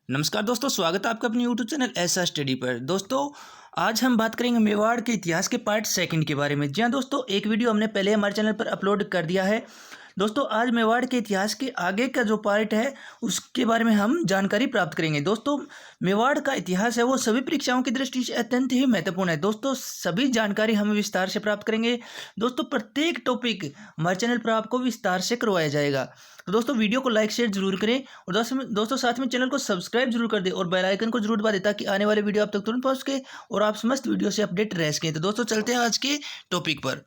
नमस्कार दोस्तों, स्वागत है आपका अपने यूट्यूब चैनल ऐसा स्टडी पर। दोस्तों आज हम बात करेंगे मेवाड़ के इतिहास के पार्ट सेकंड के बारे में। जी हाँ दोस्तों, एक वीडियो हमने पहले हमारे चैनल पर अपलोड कर दिया है। दोस्तों आज मेवाड़ के इतिहास के आगे का जो पार्ट है उसके बारे में हम जानकारी प्राप्त करेंगे। दोस्तों मेवाड़ का इतिहास है वो सभी परीक्षाओं की दृष्टि से अत्यंत ही महत्वपूर्ण है। दोस्तों सभी जानकारी हम विस्तार से प्राप्त करेंगे। दोस्तों प्रत्येक टॉपिक हमारे चैनल पर आपको विस्तार से करवाया जाएगा। तो दोस्तों वीडियो को लाइक शेयर जरूर करें और दोस्तों साथ में चैनल को सब्सक्राइब जरूर कर दें और बेल आइकन को जरूर दबा दें ताकि आने वाले वीडियो आप तक तुरंत पहुंच सके और आप समस्त वीडियो से अपडेट रह सकें। तो दोस्तों चलते हैं आज के टॉपिक पर।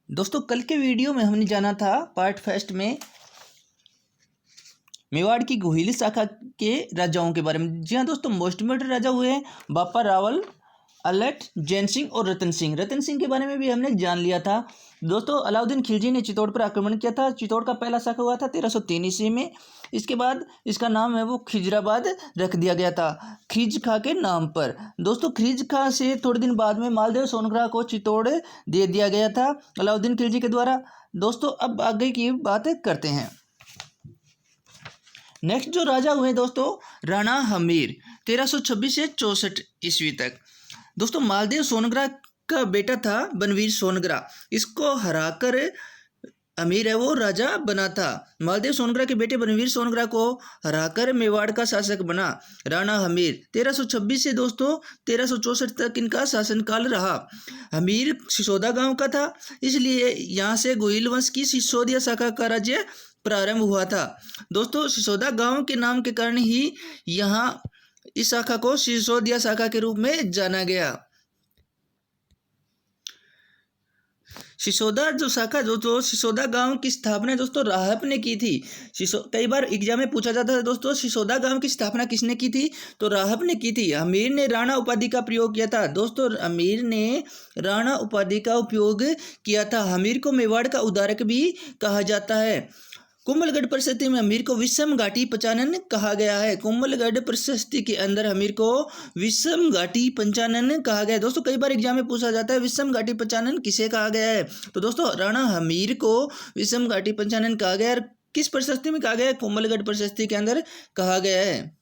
दोस्तों कल के वीडियो में हमने जाना था पार्ट फर्स्ट में मेवाड़ की गोहिली शाखा के राजाओं के बारे में। जी हाँ दोस्तों, मोस्ट इम्पोर्टेंट राजा हुए हैं बापा रावल, अलट, जैन सिंह और रतन सिंह। रतन सिंह के बारे में भी हमने जान लिया था। दोस्तों अलाउद्दीन खिलजी ने चित्तौड़ पर आक्रमण किया था। चित्तौड़ का पहला शाखा हुआ था 1303 ईस्वी में। इसके बाद इसका नाम है वो खिजराबाद रख दिया गया था खिज खां के नाम पर। दोस्तों खिज खां से थोड़े दिन बाद में मालदेव सोनग्रा को चित्तौड़ दे दिया गया था अलाउद्दीन खिलजी के द्वारा। दोस्तों अब आगे की बात करते हैं। नेक्स्ट जो राजा हुए दोस्तों राणा हमीर 1326 से 64 ईस्वी तक। दोस्तों मालदेव सोनग्रा का बेटा था बनवीर सोनग्रा, इसको हराकर अमीर है वो राजा बना था। मालदेव सोनग्रा के बेटे बनवीर सोनग्रा को हराकर मेवाड़ का शासक बना राणा हमीर। 1326 से दोस्तों 1364 तक इनका शासनकाल रहा। हमीर सिसोदा गांव का था, इसलिए यहाँ से गोहिल वंश की सिसोदिया शाखा का राज्य प्रारंभ हुआ था। दोस्तों सिसोदा गांव के नाम के कारण ही यहाँ इस शाखा को सिसोदिया शाखा के रूप में जाना गया। सिसोदा जो शाखा जो सिसोदा गांव की स्थापना दोस्तों राहप ने की थी। कई बार एग्जाम में पूछा जाता है दोस्तों सिसोदा गांव की स्थापना किसने की थी, तो राहप ने की थी। अमीर ने राणा उपाधि का प्रयोग किया था। दोस्तों अमीर ने राणा उपाधि का उपयोग किया था। अमीर को मेवाड़ का उद्धारक भी कहा जाता है। कुंभलगढ़ प्रशस्ति में अमीर को विषम घाटी पंचानन कहा गया है। कुंभलगढ़ प्रशस्ति के अंदर अमीर को विषम घाटी पंचानन कहा गया है। दोस्तों कई बार एग्जाम में पूछा जाता है विषम घाटी पंचानन किसे कहा गया है, तो दोस्तों राणा हमीर को विषम घाटी पंचानन कहा गया है। किस प्रशस्ति में कहा गया है, कुंभलगढ़ प्रशस्ति के अंदर कहा गया है।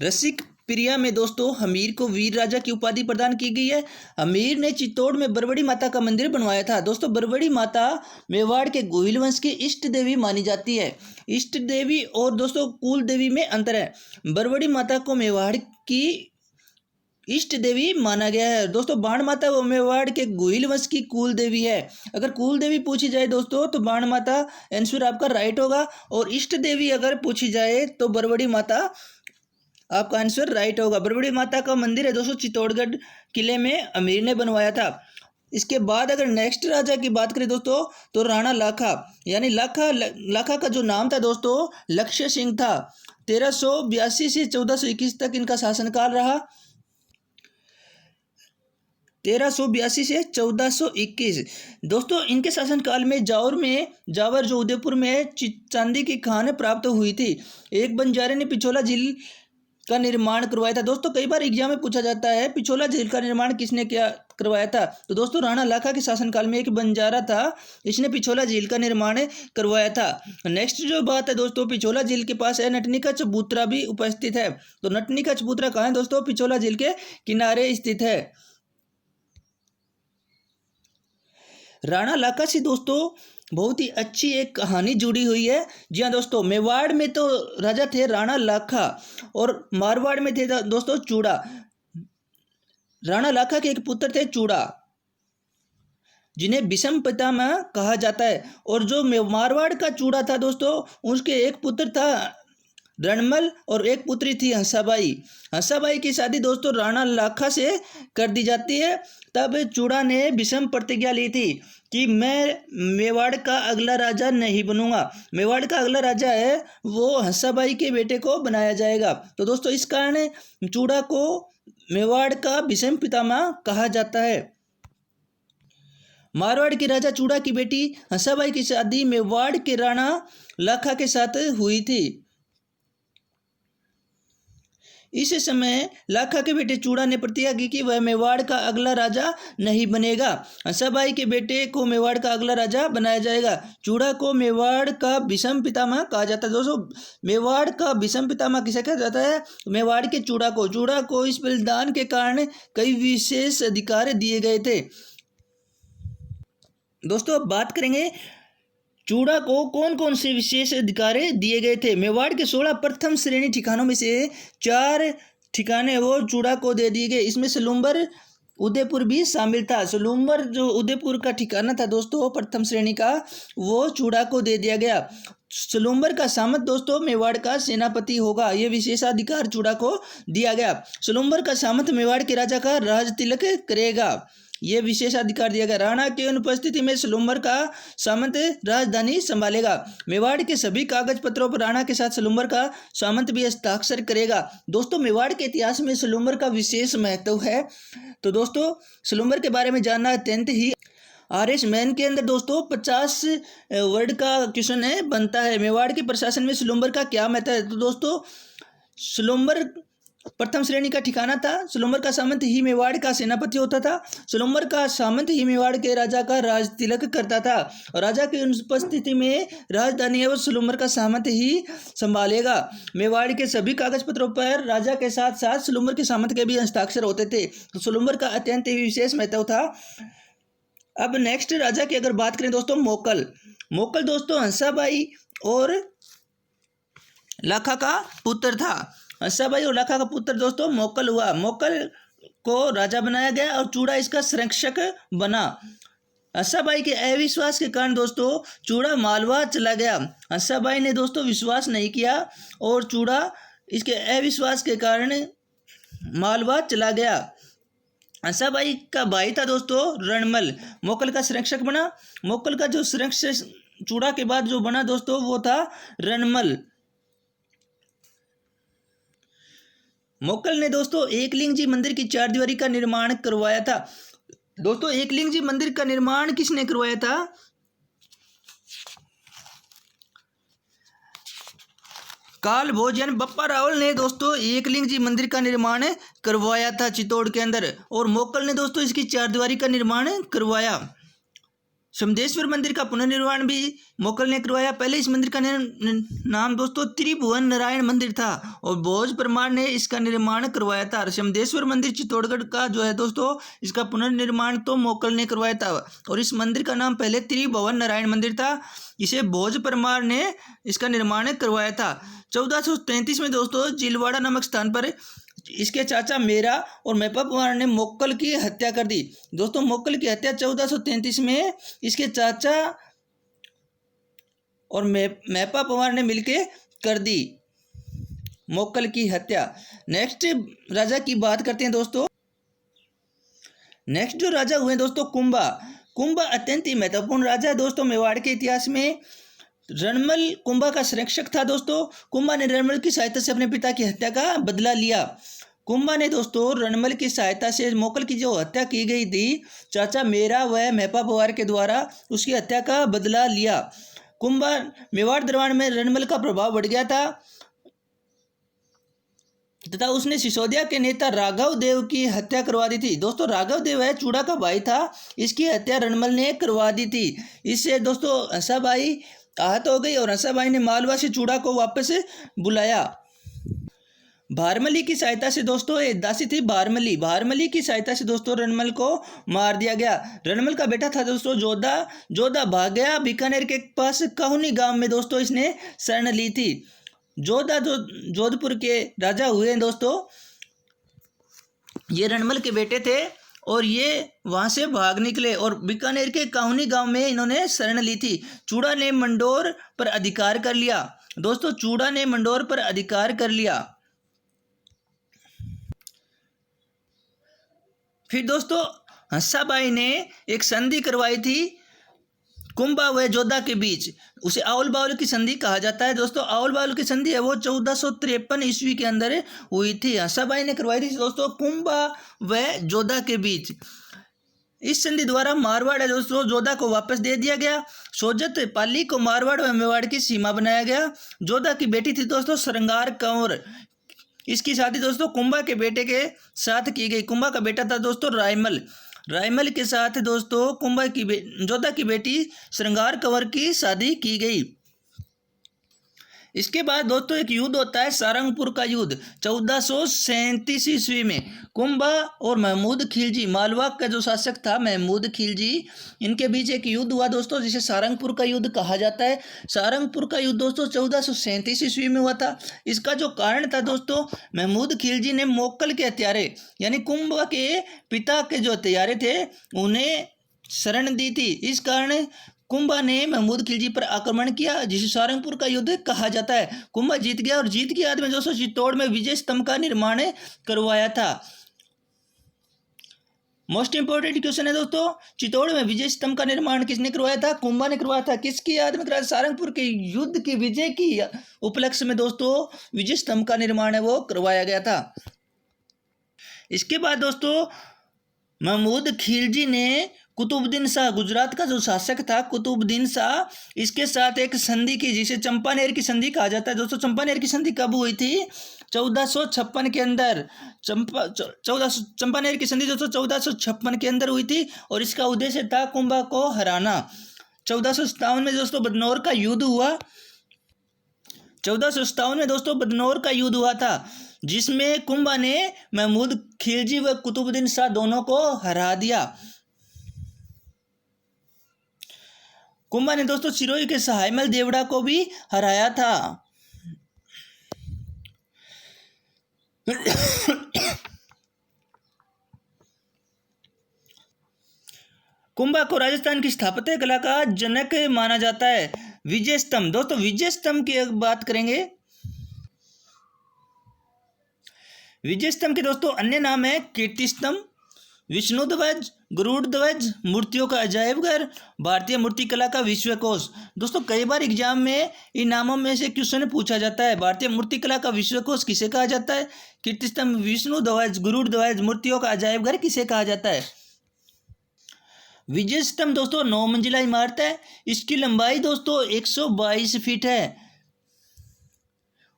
रसिक प्रिया में दोस्तों हमीर को वीर राजा की उपाधि प्रदान की गई है। हमीर ने चित्तौड़ में बरवड़ी माता का मंदिर बनवाया था। दोस्तों बरवड़ी माता मेवाड़ के गोहिल वंश की इष्ट देवी मानी जाती है। इष्ट देवी और दोस्तों कुल देवी में अंतर है। बरवड़ी माता को मेवाड़ की इष्ट देवी माना गया है। दोस्तों बाण माता वो मेवाड़ के गोहिल वंश की कुल देवी है। अगर कुल देवी पूछी जाए दोस्तों तो बाण माता आंसर आपका राइट होगा, और इष्ट देवी अगर पूछी जाए तो बरवड़ी माता आपका आंसर राइट होगा। बरवड़ी माता का मंदिर है दोस्तों चित्तौड़गढ़ किले में अमीर ने बनवाया था। इसके बाद अगर नेक्स्ट राजा की बात करें दोस्तों तो राणा लाखा, यानी लाखा का जो नाम था दोस्तों लक्ष्य सिंह था। 1382 से 1421 तक इनका शासनकाल रहा। 1382 से 1421 दोस्तों इनके शासनकाल में जावर जो उदयपुर में चांदी की खान प्राप्त हुई थी। एक बंजारे ने पिछोला झील का निर्माण करवाया था। दोस्तों कई बार एग्जाम में पूछा जाता है पिछोला झील का निर्माण किसने क्या करवाया था, तो दोस्तों राणा लाखा के शासनकाल में एक बंजारा था, इसने पिछोला झील का निर्माण करवाया था। नेक्स्ट जो बात है दोस्तों पिछोला झील के पास है नटनी का चबूतरा भी उपस्थित है। तो नटनी का चबूतरा कहाँ है दोस्तों, पिछोला झील के किनारे स्थित है। राणा लाखा से दोस्तों बहुत ही अच्छी एक कहानी जुड़ी हुई है। जी हाँ दोस्तों, मेवाड़ में तो राजा थे राणा लाखा और मारवाड़ में थे दोस्तों चूड़ा। राणा लाखा के एक पुत्र थे चूड़ा जिन्हें विषम पितामह कहा जाता है, और जो मारवाड़ का चूड़ा था दोस्तों उसके एक पुत्र था रणमल और एक पुत्री थी हंसाबाई। हंसाबाई की शादी दोस्तों राणा लाखा से कर दी जाती है। तब चूड़ा ने विषम प्रतिज्ञा ली थी कि मैं मेवाड़ का अगला राजा नहीं बनूंगा। मेवाड़ का अगला राजा है वो हंसाबाई के बेटे को बनाया जाएगा। तो दोस्तों इस कारण चूड़ा को मेवाड़ का विषम पितामह कहा जाता है। मारवाड़ के राजा चूड़ा की बेटी हंसाबाई की शादी मेवाड़ के राणा लाखा के साथ हुई थी। इस समय लाखा के बेटे चूड़ा ने प्रतिज्ञा की कि वह मेवाड़ का अगला राजा नहीं बनेगा। हंसाबाई के बेटे को मेवाड़ का अगला राजा बनाया जाएगा। चूड़ा को मेवाड़ का भीष्म पितामह कहा जाता है। दोस्तों मेवाड़ का भीष्म पितामह किसे कहा जाता है? मेवाड़ के चूड़ा को इस बलिदान के कारण कई विशेष अधिकार दिए गए थे। दोस्तों अब बात करेंगे चूड़ा को कौन कौन से विशेष अधिकार दिए गए थे। मेवाड़ के 16 प्रथम श्रेणी ठिकानों में से 4 ठिकाने वो चूड़ा को दे दिए गए। इसमें सलूम्बर उदयपुर भी शामिल था। सलूम्बर जो उदयपुर का ठिकाना था दोस्तों प्रथम श्रेणी का, वो चूड़ा को दे दिया गया। सलूम्बर का सामंत दोस्तों मेवाड़ का सेनापति होगा। ये विशेषाधिकार चूड़ा को दिया गया। सलूम्बर का सामंत मेवाड़ के राजा का राज तिलक करेगा। ये विशेषाधिकार दिया गया। राणा की अनुपस्थिति में सलूम्बर का सामंत राजधानी संभालेगा। मेवाड़ के सभी कागज पत्रों पर राणा के साथ सलूम्बर का सामंत भी हस्ताक्षर करेगा। दोस्तों मेवाड़ के इतिहास में सलूम्बर का विशेष महत्व है। तो दोस्तों सलूम्बर के बारे में जानना अत्यंत ही RS मैन के अंदर दोस्तों 50 वर्ड का क्वेश्चन है बनता है। मेवाड़ के प्रशासन में सलूम्बर का क्या महत्व है? तो दोस्तों सलूम्बर प्रथम श्रेणी का ठिकाना था। सलूम्बर का सामंत ही मेवाड़ का सेनापति होता था। सलूम्बर का सामंत ही मेवाड़ के राजा का राज तिलक करता था। और राजा की उपस्थिति में राजधानी एवं सलूम्बर का सामंत ही संभालेगा। मेवाड़ के सभी कागज पत्रों पर राजा के साथ साथ सलूम्बर के सामंत के भी हस्ताक्षर होते थे। तो सलूम्बर का अत्यंत ही विशेष महत्व था। अब नेक्स्ट राजा की अगर बात करें दोस्तों मोकल दोस्तों हंसाबाई और लाखा का पुत्र था। हंसाबाई और लाखा का पुत्र दोस्तों मोकल हुआ। मोकल को राजा बनाया गया और चूड़ा इसका संरक्षक बना। हंसाबाई के अविश्वास के कारण दोस्तों चूड़ा मालवा चला गया। हंसाबाई ने दोस्तों विश्वास नहीं किया और चूड़ा इसके अविश्वास के कारण मालवा चला गया। हंसाबाई का भाई था दोस्तों रणमल, मोकल का संरक्षक बना। मोकल का जो संरक्षक चूड़ा के बाद जो बना दोस्तों वो था रणमल। मोकल ने दोस्तों एकलिंग जी मंदिर की 4 दीवारी का निर्माण करवाया था। दोस्तों एकलिंग जी मंदिर का निर्माण किसने करवाया था? काल भोजन बप्पा रावल ने दोस्तों एकलिंग जी मंदिर का निर्माण करवाया था चित्तौड़ के अंदर। और मोकल ने दोस्तों इसकी 4 दीवारी का निर्माण करवाया। समदेश्वर मंदिर का पुनर्निर्माण भी मोकल ने करवाया। पहले इस मंदिर का नाम दोस्तों त्रिभुवन नारायण मंदिर था और भोज परमार ने इसका निर्माण करवाया था। समदेश्वर मंदिर चित्तौड़गढ़ का जो है दोस्तों इसका पुनर्निर्माण तो मोकल ने करवाया था। और इस मंदिर का नाम पहले त्रिभुवन नारायण मंदिर था, इसे भोज परमार ने इसका निर्माण करवाया था। 1433 में दोस्तों जिलवाड़ा नामक स्थान पर इसके चाचा मेरा और मेपा पवार ने मोकल की हत्या कर दी। दोस्तों मोकल की हत्या 1433 में इसके चाचा और मेपा पवार ने मिलके कर दी मोकल की हत्या। नेक्स्ट राजा की बात करते हैं दोस्तों। नेक्स्ट जो राजा हुए दोस्तों कुंभा अत्यंत ही महत्वपूर्ण राजा है दोस्तों मेवाड़ के इतिहास में। रणमल कुंभा का संरक्षक था दोस्तों। कुंभा ने रणमल की सहायता से अपने पिता की हत्या का बदला लिया। कुंभा ने दोस्तों रणमल की सहायता से मोकल की जो हत्या की गई थी चाचा मेरा व मेपा पवार के द्वारा उसकी हत्या का बदला लिया। कुंभा मेवाड़ दरबार में रणमल का प्रभाव बढ़ गया था तथा उसने सिसोदिया के नेता राघव देव की हत्या करवा दी थी। दोस्तों राघव देव है चूड़ा का भाई था, इसकी हत्या रणमल ने करवा दी थी। इससे दोस्तों हंसाबाई आहत हो गई और हंसाबाई ने मालवा से चूड़ा को वापस बुलाया। भारमली की सहायता से दोस्तों एक दासी थी भारमली की सहायता से दोस्तों रणमल को मार दिया गया। रणमल का बेटा था दोस्तों जोधा भाग गया। बीकानेर के पास काहुनी गांव में दोस्तों इसने शरण ली थी। जोधा जो जोधपुर के राजा हुए दोस्तों, ये रणमल के बेटे थे और ये वहां से भाग निकले और बीकानेर के काहुनी गांव में इन्होंने शरण ली थी। चूड़ा ने मंडोर पर अधिकार कर लिया। दोस्तों चूड़ा ने मंडोर पर अधिकार कर लिया। फिर दोस्तों हंसाबाई ने एक संधि करवाई थी कुंभा व जोधा के बीच, उसे आओल बाउल की संधि कहा जाता है। दोस्तों आओल बाउल की संधि है वो 1453 ईस्वी के अंदर हुई थी। हंसाबाई ने करवाई थी दोस्तों कुंभा व जोधा के बीच। इस संधि द्वारा मारवाड़ है दोस्तों जोधा को वापस दे दिया गया। सोजत पाली को मारवाड़ व मेवाड़ की सीमा बनाया गया। जोधा की बेटी थी दोस्तों श्रृंगार कंवर, इसकी शादी दोस्तों कुंभा के बेटे के साथ की गई। कुंभा का बेटा था दोस्तों रायमल। रायमल के साथ दोस्तों जोधा की बेटी श्रृंगार कंवर की शादी की गई। इसके बाद दोस्तों एक युद्ध होता है सारंगपुर का युद्ध 1437 ईस्वी में। कुंभा और महमूद खिलजी, मालवा का जो शासक था महमूद खिलजी, इनके बीच एक युद्ध हुआ दोस्तों, जिसे सारंगपुर का युद्ध कहा जाता है। सारंगपुर का युद्ध दोस्तों 1437 ईस्वी में हुआ था। इसका जो कारण था दोस्तों, महमूद खिलजी ने मोक्कल के हत्यारे यानी कुंभा के पिता के जो हत्यारे थे उन्हें शरण दी थी। इस कारण कुंभा ने महमूद खिलजी पर आक्रमण किया, जिसे सारंगपुर का युद्ध कहा जाता है। कुंभा जीत गया और जीत के बाद में दोस्तों चित्तौड़ में विजय स्तंभ का निर्माण करवाया था। मोस्ट इंपोर्टेंट क्वेश्चन है दोस्तों, चित्तौड़ में विजय स्तंभ का निर्माण किसने करवाया था? कुंभा ने करवाया था। किसकी याद में करवाया? सारंगपुर के युद्ध की विजय की उपलक्ष्य में दोस्तों विजय स्तंभ का निर्माण है वो करवाया गया था। इसके बाद दोस्तों महमूद खिलजी ने कुतुबुद्दीन शाह, गुजरात का जो शासक था कुतुबुद्दीन शाह, इसके साथ एक संधि की, जिसे चंपानेर की संधि कहा जाता है। दोस्तों चंपानेर की संधि कब हुई थी? 1456 के अंदर। चंपानेर की संधि दोस्तों 1456 के अंदर हुई थी और इसका उद्देश्य था कुंभा को हराना। 1457 में दोस्तों बदनौर का युद्ध हुआ। 1457 में दोस्तों बदनौर का युद्ध हुआ था, जिसमें कुंभा ने महमूद खिलजी व कुतुबुद्दीन शाह दोनों को हरा दिया। कुंभा ने दोस्तों सिरोही के सहायमल देवड़ा को भी हराया था। कुंभा को राजस्थान की स्थापत्य कला का जनक माना जाता है। विजय स्तंभ, दोस्तों विजय स्तंभ की बात करेंगे। विजय स्तंभ के दोस्तों अन्य नाम है कीर्ति स्तंभ, विष्णु ध्वज, गरुड़ ध्वज, मूर्तियों का अजायब घर, भारतीय मूर्ति कला का विश्वकोश। दोस्तों कई बार एग्जाम में इन नामों में से क्वेश्चन पूछा जाता है। भारतीय मूर्ति कला का विश्वकोश किसे कहा जाता है? कीर्ति स्तंभ, विष्णु ध्वज, गरुड़ ध्वज, मूर्तियों का अजायब घर किसे कहा जाता है? विजय स्तंभ दोस्तों 9 मंजिला इमारत है। इसकी लंबाई दोस्तों 122 फीट है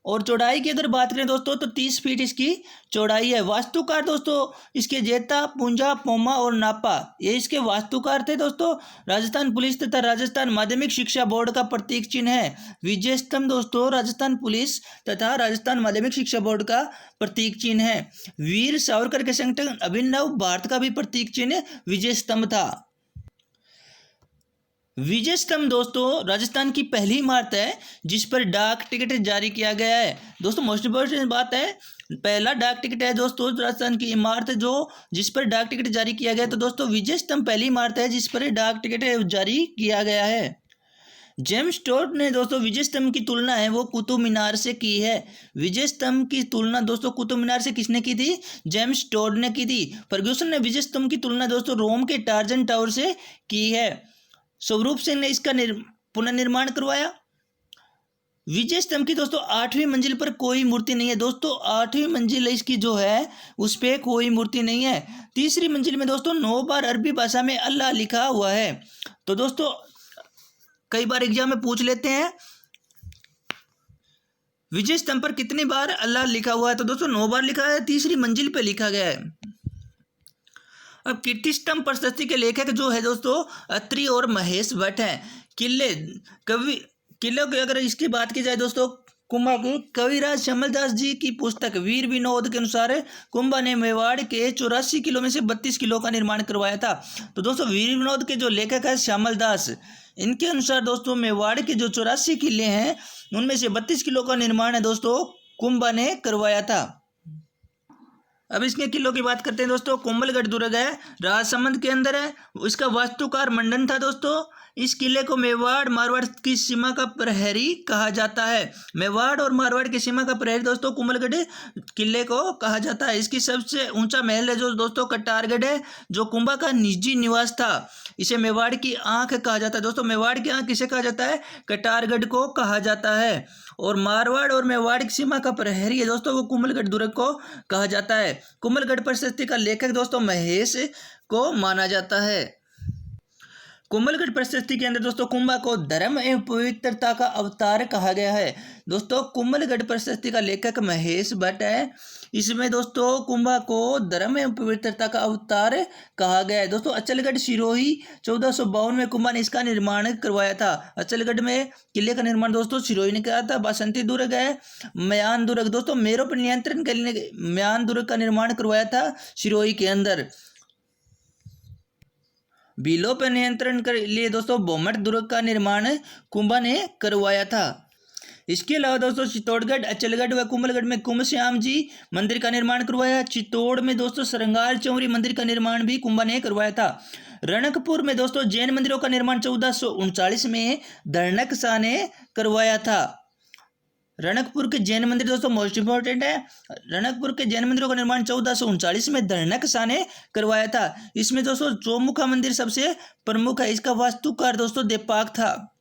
और चौड़ाई की अगर बात करें दोस्तों तो 30 फीट इसकी चौड़ाई है। वास्तुकार दोस्तों इसके जेता, पुंजा, पोमा और नापा, ये इसके वास्तुकार थे दोस्तों। राजस्थान पुलिस तथा राजस्थान माध्यमिक शिक्षा बोर्ड का प्रतीक चिन्ह है विजय स्तंभ दोस्तों। राजस्थान पुलिस तथा राजस्थान माध्यमिक शिक्षा बोर्ड का प्रतीक चिन्ह है। वीर सावरकर के संगठन अभिनव भारत का भी प्रतीक चिन्ह विजय स्तंभ था। विजय स्तंभ दोस्तों राजस्थान की पहली इमारत है जिस पर डाक टिकट जारी किया गया है। दोस्तों मोस्ट इंपोर्टेंट बात है, पहला डाक टिकट है दोस्तों राजस्थान की इमारत जो जिस पर डाक टिकट जारी किया गया है। तो दोस्तों विजय स्तंभ पहली इमारत है जिस पर डाक टिकट जारी किया गया है। जेम्स टोड ने दोस्तों विजय स्तंभ की तुलना है वो कुतुब मीनार से की है। विजय स्तंभ की तुलना दोस्तों कुतुब मीनार से किसने की थी? जेम्स टोड ने की थी। फर्ग्यूसन ने विजय स्तंभ की तुलना दोस्तों रोम के टार्जन टावर से की है। स्वरूप सिंह ने इसका पुनर्निर्माण करवाया। विजय स्तंभ की दोस्तों 8वीं मंजिल पर कोई मूर्ति नहीं है। दोस्तों 8वीं मंजिल इसकी जो है उस पर कोई मूर्ति नहीं है। तीसरी मंजिल में दोस्तों 9 बार अरबी भाषा में अल्लाह लिखा हुआ है। तो दोस्तों कई बार एग्जाम में पूछ लेते हैं विजय स्तंभ पर कितनी बार अल्लाह लिखा हुआ है? तो दोस्तों 9 बार लिखा है, तीसरी मंजिल पे लिखा गया है। अब कीर्ति स्तंभ प्रशस्ति के लेखक जो है दोस्तों अत्रि और महेश भट्ट हैं। किले की अगर इसकी बात की जाए दोस्तों कुंभा की, कविराज श्यामलदास जी की पुस्तक वीर विनोद के अनुसार कुंभा ने मेवाड़ के 84 किलो में से 32 किलो का निर्माण करवाया था। तो दोस्तों वीर विनोद के जो लेखक है श्यामलदास, इनके अनुसार दोस्तों मेवाड़ के जो 84 किले हैं उनमें से 32 किलो का निर्माण है दोस्तों कुंभा ने करवाया था। अब इसके किलों की बात करते हैं दोस्तों। कोमलगढ़ दुर्ग है, राजसमंद के अंदर है। इसका वास्तुकार मंडन था दोस्तों। इस किले को मेवाड़ मारवाड़ की सीमा का प्रहरी कहा जाता है। मेवाड़ और मारवाड़ की सीमा का प्रहरी दोस्तों कोमलगढ़ किले को कहा जाता है। इसकी सबसे ऊंचा महल है जो दोस्तों कटारगढ़ है, जो कुंभा का निजी निवास था। इसे मेवाड़ की आंख कहा जाता है। दोस्तों मेवाड़ की आंख किसे कहा जाता है? कटारगढ़ को कहा जाता है। और मारवाड़ और मेवाड़ की सीमा का प्रहरी है दोस्तों वो कोमलगढ़ दुर्ग को कहा जाता है। कोमलगढ़ प्रशस्ति का लेखक दोस्तों महेश को माना जाता है। कुंभलगढ़ प्रशस्ति के अंदर दोस्तों कुंभा को धर्म एवं पवित्रता का अवतार कहा गया है। दोस्तों कुंभलगढ़ प्रशस्ति का लेखक महेश भट्ट है। इसमें दोस्तों कुंभा को धर्म एवं पवित्रता का अवतार कहा गया है। दोस्तों अचलगढ़ सिरोही 1452 में कुंभा ने इसका निर्माण करवाया था। अचलगढ़ में किले का निर्माण दोस्तों सिरोही ने किया था। बासंती दुर्ग है, म्यान दुर्ग दोस्तों मेरों पर नियंत्रण के लिए म्यान दुर्ग का निर्माण करवाया था सिरोही के अंदर। बिलों पर नियंत्रण के लिए दोस्तों बोमट दुर्ग का निर्माण कुंभा ने करवाया था। इसके अलावा दोस्तों चित्तौड़गढ़, अचलगढ़ व कुंभलगढ़ में कुंभ श्याम जी मंदिर का निर्माण करवाया। चित्तौड़ में दोस्तों श्रृंगार चौरी मंदिर का निर्माण भी कुंभा ने करवाया था। रणकपुर में दोस्तों जैन मंदिरों का निर्माण 1439 में धर्णक शाह ने करवाया था। रणकपुर के जैन मंदिर दोस्तों मोस्ट इंपॉर्टेंट है। रणकपुर के जैन मंदिरों का निर्माण 1439 में धर्णक शाह ने करवाया था। इसमें दोस्तों चौमुखा मंदिर सबसे प्रमुख है। इसका वास्तुकार दोस्तों देपाक था।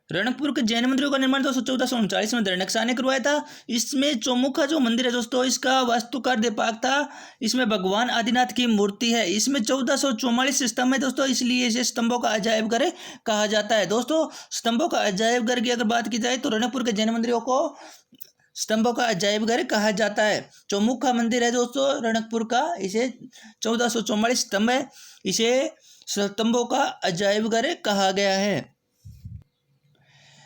रणकपुर के जैन मंदिरों का निर्माण दोस्तों 1439 में धर्णक शाह ने करवाया था। इसमें चौमुखा जो मंदिर है दोस्तों इसका वास्तुकार देपाक था। इसमें भगवान आदिनाथ की मूर्ति है। इसमें 1444 स्तंभ है दोस्तों, इसलिए इसे स्तंभों का अजायब घर कहा जाता है। दोस्तों स्तंभों का अजायब घर की अगर बात की जाए तो रणकपुर के जैन मंदिरों को स्तंभों का अजायब घर कहा जाता है। चौमुखा मंदिर है दोस्तों रणकपुर का, इसे 1444 स्तंभ है, इसे स्तंभों का अजायब घर कहा गया है।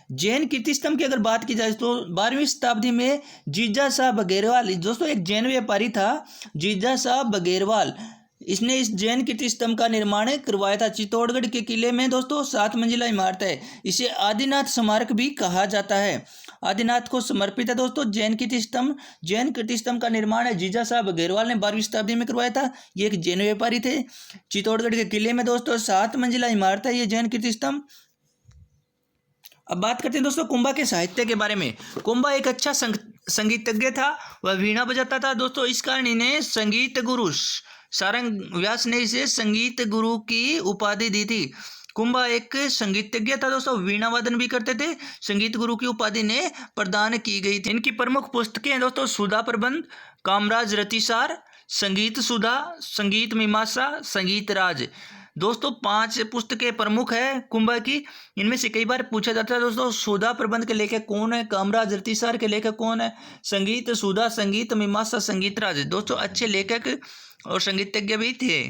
जैन कीर्ति स्तंभ की अगर बात की जाए तो 12वीं शताब्दी में जीजा शाह बघेरवाल दोस्तों एक जैन व्यापारी था। जीजा शाह बघेरवाल इसने इस जैन कीर्ति स्तंभ का निर्माण करवाया था। चित्तौड़गढ़ के किले में दोस्तों 7 मंजिला इमारत है। इसे आदिनाथ स्मारक भी कहा जाता है। आदिनाथ को समर्पित है दोस्तों जैन कीर्ति स्तंभ। जैन कीर्ति स्तंभ का निर्माण है जीजा शाह बघेरवाल ने 12वीं शताब्दी में करवाया था। ये एक जैन व्यापारी थे। चित्तौड़गढ़ के किले में दोस्तों 7 मंजिला इमारत है ये जैन कीर्ति स्तंभ। अब बात करते हैं दोस्तों कुंभा के साहित्य के बारे में। कुंभा एक अच्छा संगीतज्ञ था, वह वीणा बजाता था दोस्तों, इस कारण इन्हें संगीत गुरु सारंग व्यास ने इसे संगीत गुरु की उपाधि दी थी। कुंभा एक संगीतज्ञ था दोस्तों, वीणा वादन भी करते थे, संगीत गुरु की उपाधि ने प्रदान की गई थी। इनकी प्रमुख पुस्तकें हैं दोस्तों सुधा प्रबंध, कामराज रतिसार, संगीत सुधा, संगीत मीमांसा, संगीत राज। दोस्तों 5 पुस्तकें प्रमुख है कुंभा की। इनमें से कई बार पूछा जाता है दोस्तों सुधा प्रबंध के लेखक कौन है, कामराज रतिसार के लेखक कौन है, संगीत सुधा, संगीत मीमांसा, संगीत राज। दोस्तों अच्छे लेखक और संगीतज्ञ भी थे।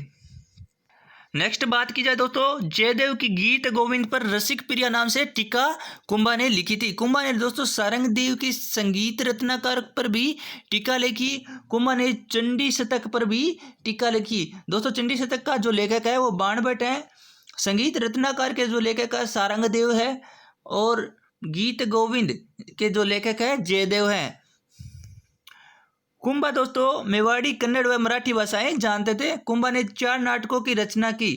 नेक्स्ट बात की जाए दोस्तों जयदेव की गीत गोविंद पर रसिक प्रिया नाम से टीका कुंभा ने लिखी थी। कुंभा ने दोस्तों सारंगदेव की संगीत रत्नाकर पर भी टीका लिखी। कुंभा ने चंडी शतक पर भी टीका लिखी। दोस्तों चंडी शतक का जो लेखक है वो बाणभट्ट है। संगीत रत्नाकर के जो लेखक है सारंगदेव है और गीत गोविंद के जो लेखक है जयदेव है। कुंभा दोस्तों मेवाड़ी, कन्नड़ व मराठी भाषाएं जानते थे। कुंभा ने 4 नाटकों की रचना की।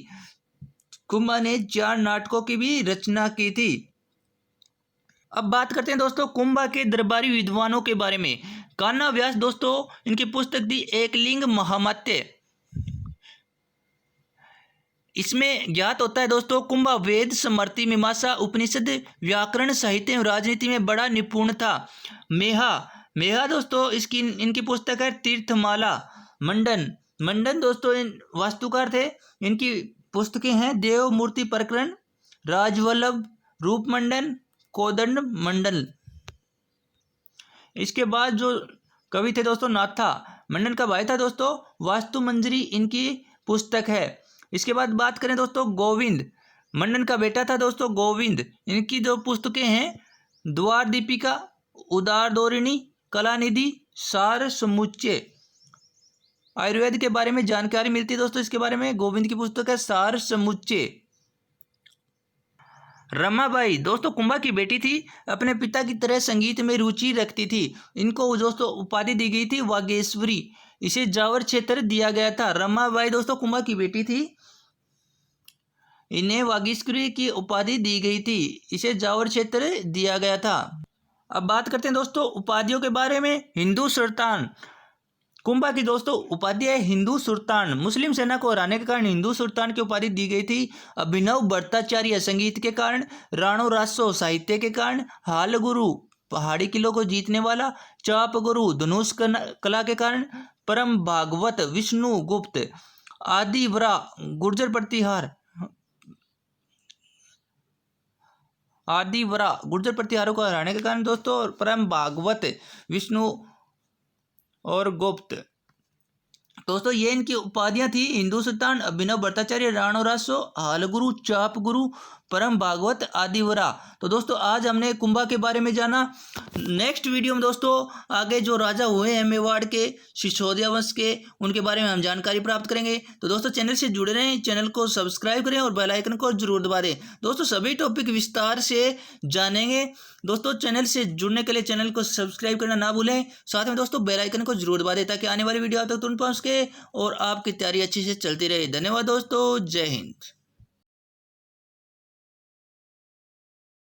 कुंभा ने 4 नाटकों की भी रचना की थी। अब बात करते हैं दोस्तों कुंभा के दरबारी विद्वानों के बारे में। कान्हा व्यास दोस्तों इनकी पुस्तक थी एकलिंग महामात्य। इसमें ज्ञात होता है दोस्तों कुंभा वेद, स्मृति, मीमांसा, उपनिषद, व्याकरण, साहित्य और राजनीति में बड़ा निपुण था। मेहा दोस्तों इनकी पुस्तक है तीर्थमाला। मंडन दोस्तों वास्तुकार थे। इनकी पुस्तकें हैं देव मूर्ति प्रकरण, राजवल्लभ, रूप मंडन, कोदंड मंडल। इसके बाद जो कवि थे दोस्तों नाथा, मंडन का भाई था दोस्तों, वास्तु मंजरी इनकी पुस्तक है। इसके बाद बात करें दोस्तों गोविंद, मंडन का बेटा था दोस्तों गोविंद। इनकी जो पुस्तकें हैं द्वार दीपिका, उदार दोरिणी, कलानिधि, सार समुच्चय। आयुर्वेद के बारे में जानकारी मिलती है दोस्तों इसके बारे में। गोविंद की पुस्तक है सार समुच्चय। रमाबाई दोस्तों कुंभा की बेटी थी, अपने पिता की तरह संगीत में रुचि रखती थी। इनको दोस्तों उपाधि दी गई थी वागेश्वरी। इसे जावर क्षेत्र दिया गया था। रमाबाई दोस्तों कुंभा की बेटी थी, इन्हें वागीश्वरी की उपाधि दी गई थी। इसे जावर क्षेत्र दिया गया था। अब बात करते हैं दोस्तों उपाधियों के बारे में। हिंदू सुल्तान, कुंभा की दोस्तों उपाधि है हिंदू सुल्तान। मुस्लिम सेना को हराने के कारण हिंदू सुल्तान की उपाधि दी गई थी। अभिनव भट्टाचार्य संगीत के कारण, राणो रासो साहित्य के कारण, हाल गुरु पहाड़ी किलों को जीतने वाला, चाप गुरु धनुष कला के कारण, परम भागवत विष्णु गुप्त, आदि वरा गुर्जर प्रतिहार आदिवरा गुर्जर प्रतिहारों को हराने के कारण दोस्तों, और परम भागवत विष्णु और गुप्त। दोस्तों ये इनकी उपाधियां थी। हिंदू सुल्तान, अभिनव भट्टाचार्य, राणो रासो, हालगुरु, चाप गुरु, परम भागवत, आदिवरा। तो दोस्तों आज हमने कुंभा के बारे में जाना। नेक्स्ट वीडियो में दोस्तों आगे जो राजा हुए हैं मेवाड़ के, सिसोदिया वंश के, उनके बारे में हम जानकारी प्राप्त करेंगे। तो दोस्तों चैनल से जुड़े रहें, चैनल को सब्सक्राइब करें और बेल आइकन को जरूर दबा दें। दोस्तों सभी टॉपिक विस्तार से जानेंगे। दोस्तों चैनल से जुड़ने के लिए चैनल को सब्सक्राइब करना ना भूलें। साथ में दोस्तों बेल आइकन को जरूर दबा दें ताकि आने वाली वीडियो आप तक तुरंत पहुंच सके और आपकी तैयारी अच्छी से चलती रहे। धन्यवाद दोस्तों, जय हिंद।